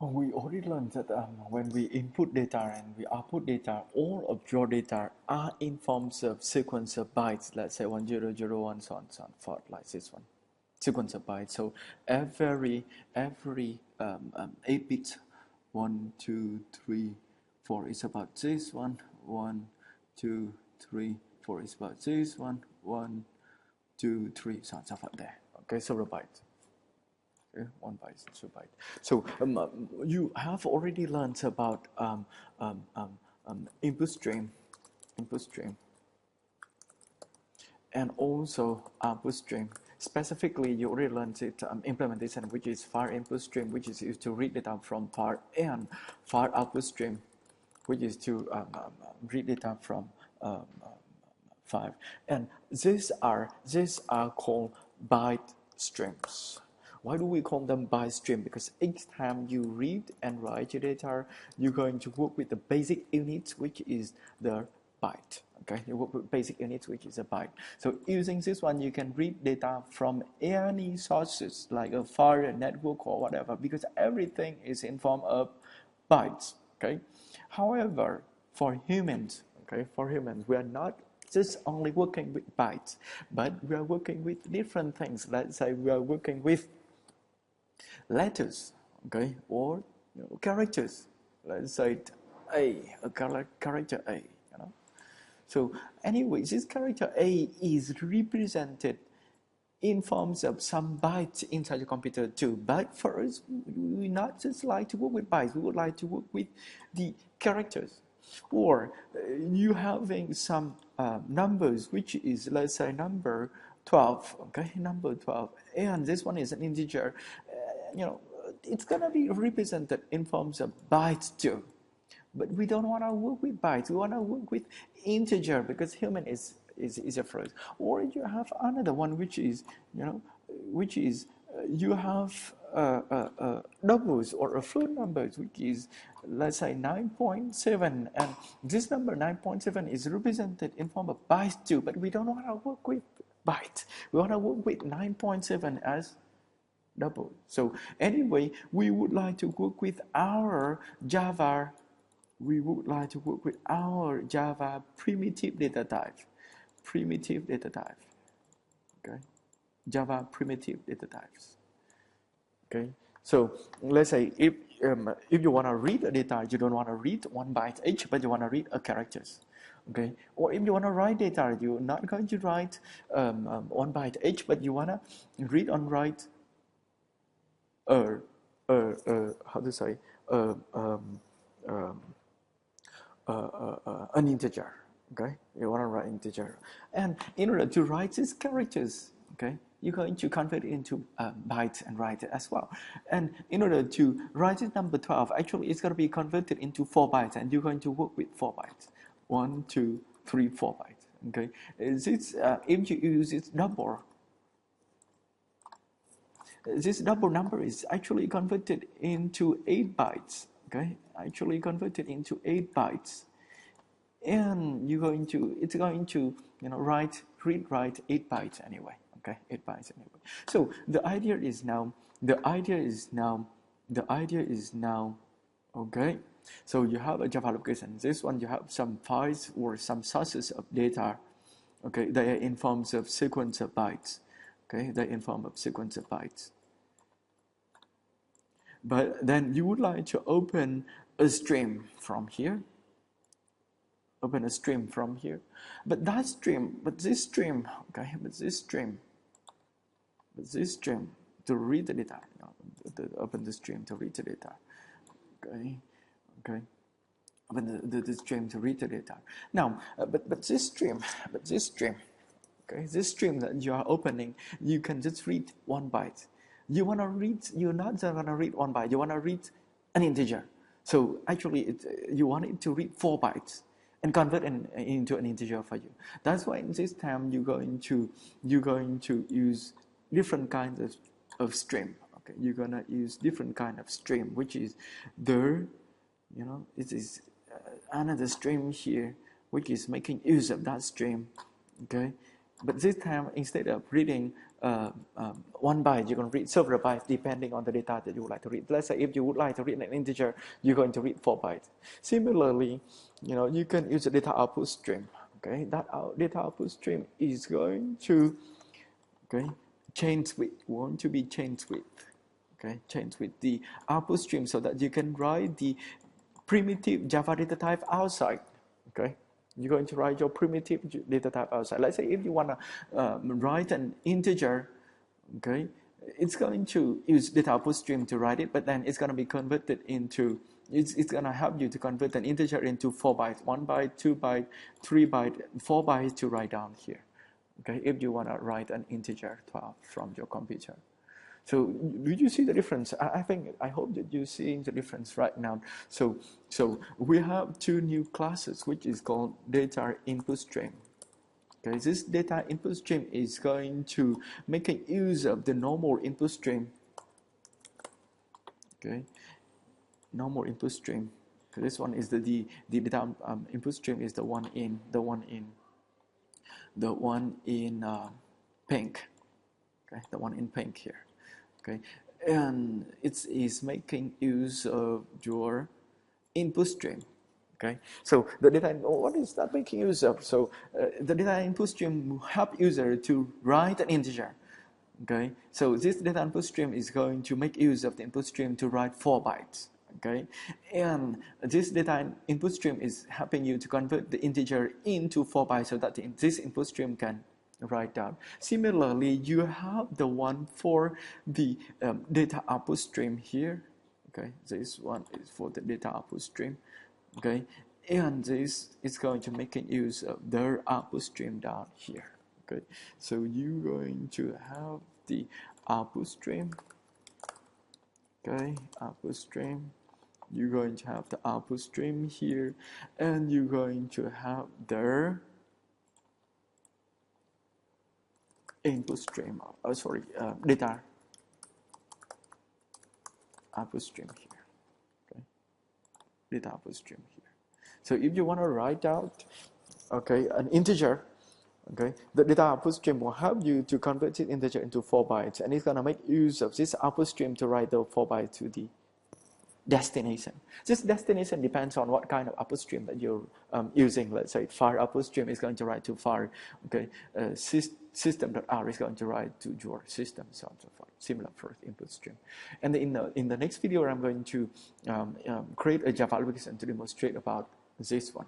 We already learned that when we input data and we output data, all of your data are in forms of sequence of bytes. Let's say 1001, so on, so on, forth, like this one, sequence of bytes. So every 8 bits, 1, 2, 3, 4 is about this one, 1, 2, 3, 4 is about this one, 1, 2, 3, so on, so forth there. Okay, several bytes. Okay, 1 byte, 2 byte. So you have already learned about input stream, and also output stream. Specifically, you already learned it implementation, which is file input stream, which is used to read data from file, and file output stream, which is to read data from file. And these are called byte streams. Why do we call them byte stream? Because each time you read and write your data, you're going to work with the basic unit, which is the byte. Okay, you work with basic units, which is a byte. So using this one, you can read data from any sources like a file, a network, or whatever, because everything is in form of bytes. Okay. However, for humans, we are not just only working with bytes, but we are working with different things. Let's say we are working with letters, okay, or characters. Let's say a character A. So anyway, this character A is represented in forms of some bytes inside the computer too. But for us, we not just like to work with bytes. We would like to work with the characters. Or you having some numbers, which is, let's say, number 12, okay, number 12, and this one is an integer, it's gonna be represented in forms of bytes too. But we don't want to work with bytes. We want to work with integer because human is a phrase. Or you have another one which is you have doubles or a float numbers, which is, let's say, 9.7, and this number 9.7 is represented in form of bytes too. But we don't want to work with bytes. We want to work with 9.7 as double. So anyway, we would like to work with our Java primitive data type. Okay, Java primitive data types. Okay, so let's say if you want to read a data, you don't want to read 1 byte each, but you want to read a characters. Okay, or if you want to write data, you're not going to write 1 byte each, but you want to read and write how to say an integer. Okay, you want to write integer, and in order to write these characters, okay, you're going to convert it into bytes and write it as well. And in order to write this number 12, actually it's going to be converted into 4 bytes, and you're going to work with 4 bytes. 1, 2, 3, 4 bytes. Okay, if you use this double number is actually converted into 8 bytes. Okay, actually converted into 8 bytes, and it's going to read write 8 bytes anyway. Okay, 8 bytes anyway. So the idea is now okay. So you have a Java application. This one you have some files or some sources of data. Okay, they are in forms of sequence of bytes. Okay, they're in form of sequence of bytes. But then you would like to open a stream from here. But this stream, okay, to read the data, open the stream to read the data, okay, open the stream to read the data. Now, but this stream, okay, this stream that you are opening, you can just read 1 byte. You're not just gonna read 1 byte. You wanna read an integer. So actually, you want it to read 4 bytes and convert into an integer for you. That's why in this time you're going to use different kinds of stream. Okay, you're gonna use different kind of stream, which is it is another stream here, which is making use of that stream. Okay, but this time instead of reading 1 byte, you can read several bytes depending on the data that you would like to read. Let's say if you would like to read an integer, you're going to read 4 bytes. Similarly, you can use a data output stream. Okay, that data output stream is going to chains with, want to be chains with, chains with the output stream so that you can write the primitive Java data type outside. Okay, you're going to write your primitive data type outside. Let's say if you want to write an integer, okay, it's going to use data output stream to write it, but then it's going to be converted into, it's going to help you to convert an integer into 4 bytes, 1 byte, 2 byte, 3 byte, 4 bytes to write down here. Okay, if you want to write an integer 12 from your computer. So do you see the difference? I hope that you're seeing the difference right now. So we have 2 new classes, which is called data input stream. Okay, this data input stream is going to make use of the normal input stream. Okay, normal input stream. So this one is the data input stream is the one in pink. Okay, the one in pink here. Okay, and it is making use of your input stream. Okay, so the data, what is that making use of? So the data input stream will help user to write an integer. Okay, so this data input stream is going to make use of the input stream to write 4 bytes. Okay, and this data input stream is helping you to convert the integer into 4 bytes so that this input stream can write down. Similarly, you have the one for the data output stream here. Okay, this one is for the data output stream. Okay, and this is going to make use of their output stream down here. Okay, so you're going to have the output stream. Okay, output stream. You're going to have the output stream here, and you're going to have their input stream. Data output stream here. Okay, data output stream here. So if you want to write out, okay, an integer, okay, the data output stream will help you to convert this integer into 4 bytes, and it's gonna make use of this output stream to write the 4 bytes to the destination. This destination depends on what kind of output stream that you're using. Let's say file output stream is going to write to file. Okay, system.r is going to write to your system, so on and so forth. Similar for input stream. And in the next video, I'm going to create a Java application to demonstrate about this one.